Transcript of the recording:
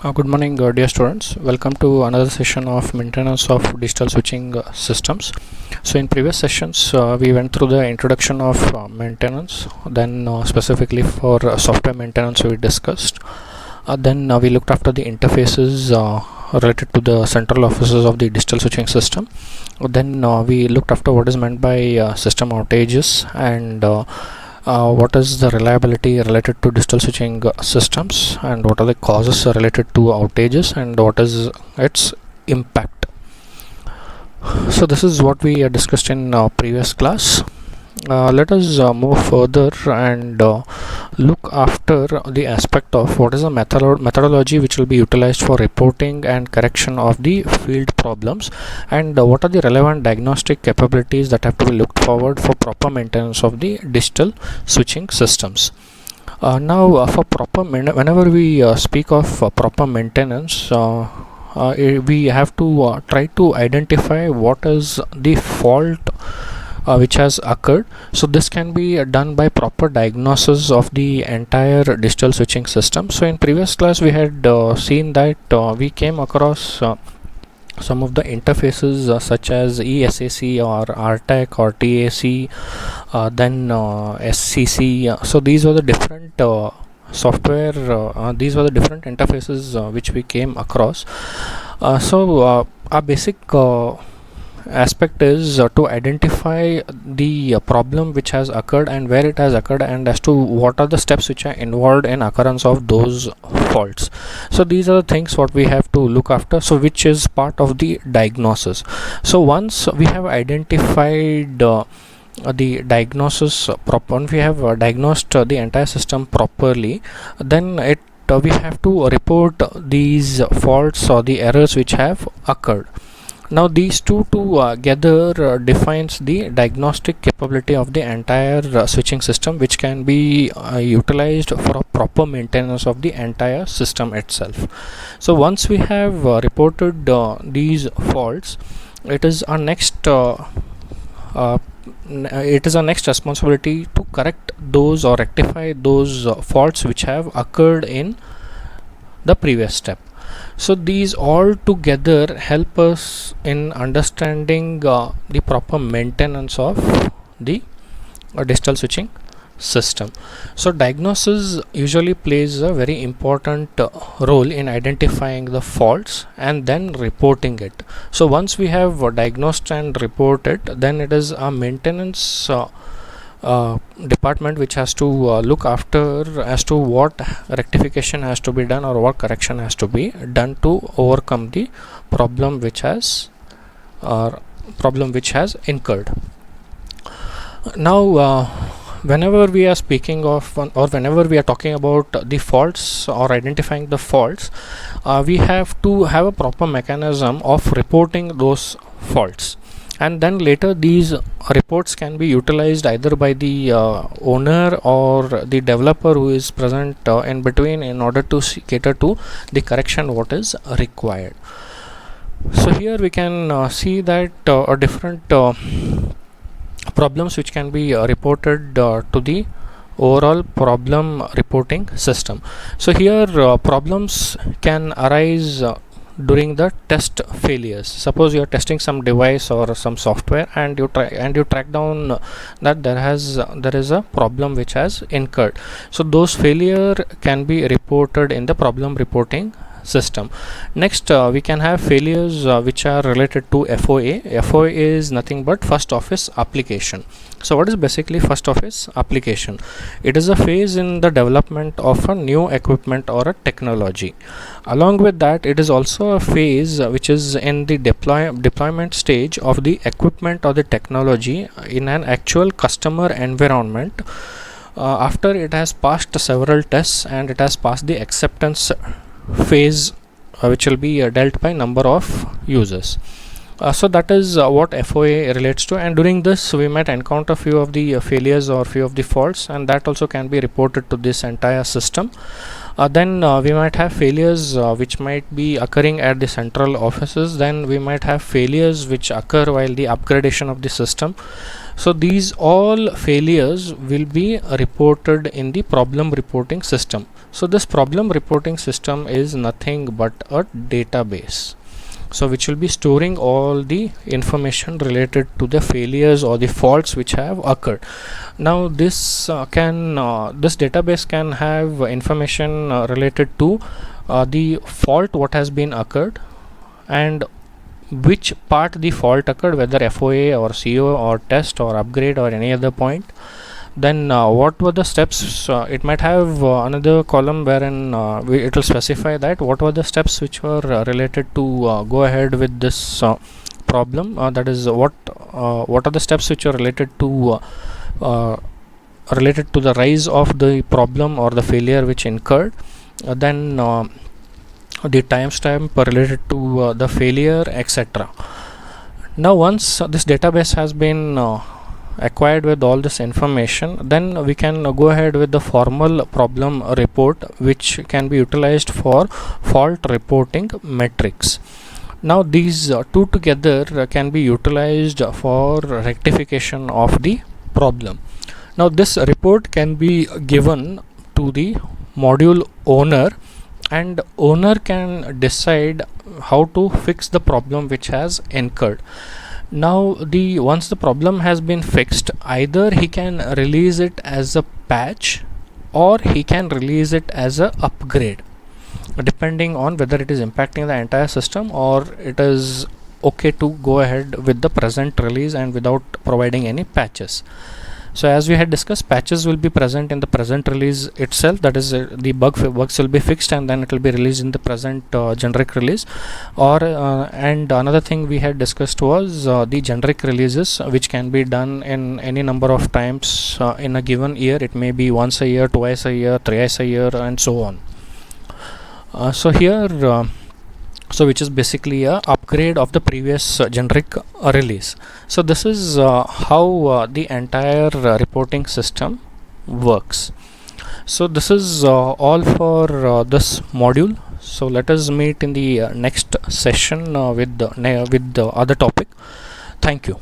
Good morning, dear students. Welcome to another session of maintenance of digital switching systems. So, in previous sessions, we went through the introduction of maintenance. Then, specifically for software maintenance, we discussed. Then we looked after the interfaces related to the central offices of the digital switching system. Then we looked after what is meant by system outages and what is the reliability related to digital switching systems, and what are the causes related to outages, and what is its impact. So this is what we discussed in previous class. Let us move further and look after the aspect of what is the methodology which will be utilized for reporting and correction of the field problems, and what are the relevant diagnostic capabilities that have to be looked forward for proper maintenance of the digital switching systems. Now for proper whenever we speak of proper maintenance, we have to try to identify what is the fault which has occurred. So this can be done by proper diagnosis of the entire digital switching system. So in previous class we had seen that we came across some of the interfaces such as ESAC or RTAC or TAC, then SCC. So these were the different software, these were the different interfaces which we came across. So our basic aspect is to identify the problem which has occurred and where it has occurred, and as to what are the steps which are involved in occurrence of those faults. So these are the things what we have to look after, so which is part of the diagnosis. So once we have identified the diagnosis once we have diagnosed the entire system properly, then we have to report these faults or the errors which have occurred. Now these two together defines the diagnostic capability of the entire switching system, which can be utilized for a proper maintenance of the entire system itself. So once we have reported these faults, it is our next responsibility to correct those or rectify those faults which have occurred in the previous step. So these all together help us in understanding the proper maintenance of the digital switching system. So diagnosis usually plays a very important role in identifying the faults and then reporting it. So once we have diagnosed and reported, then it is a maintenance department which has to look after as to what rectification has to be done or what correction has to be done to overcome the problem which has incurred. Now whenever we are speaking of or whenever we are talking about the faults or identifying the faults, we have to have a proper mechanism of reporting those faults, and then later these reports can be utilized either by the owner or the developer who is present in between, in order to cater to the correction what is required. So here we can see that different problems which can be reported to the overall problem reporting system. So here problems can arise during the test failures. Suppose you are testing some device or some software, and you track down that there is a problem which has incurred. So those failure can be reported in the problem reporting system. Next we can have failures which are related to FOA. FOA is nothing but first office application. So what is basically first office application? It is a phase in the development of a new equipment or a technology. Along with that, it is also a phase which is in the deployment stage of the equipment or the technology in an actual customer environment, after it has passed several tests and it has passed the acceptance phase, which will be dealt by number of users. So that is what FOA relates to, and during this we might encounter few of the failures or few of the faults, and that also can be reported to this entire system. Then we might have failures which might be occurring at the central offices. Then we might have failures which occur while the upgradation of the system. So these all failures will be reported in the problem reporting system. So this problem reporting system is nothing but a database, so which will be storing all the information related to the failures or the faults which have occurred. Now this this database can have information related to the fault what has been occurred, and which part the fault occurred, whether FOA or CO or test or upgrade or any other point. Then what were the steps? It might have another column wherein it will specify that what were the steps which were related to go ahead with this problem. That is what are the steps which are related to the rise of the problem or the failure which incurred. Then the timestamp related to the failure, etc. Now once this database has been acquired with all this information, then we can go ahead with the formal problem report, which can be utilized for fault reporting metrics. Now these two together can be utilized for rectification of the problem. Now this report can be given to the module owner, and owner can decide how to fix the problem which has incurred. Now once the problem has been fixed, either he can release it as a patch or he can release it as a upgrade, depending on whether it is impacting the entire system or it is okay to go ahead with the present release and without providing any patches. So as we had discussed, patches will be present in the present release itself, that is the bugs will be fixed and then it will be released in the present generic release. Or and another thing we had discussed was the generic releases, which can be done in any number of times in a given year. It may be once a year, twice a year, thrice a year, and so on. So here which is basically a upgrade of the previous generic release. So this is how the entire reporting system works. So this is all for this module. So let us meet in the next session with the other topic. Thank you.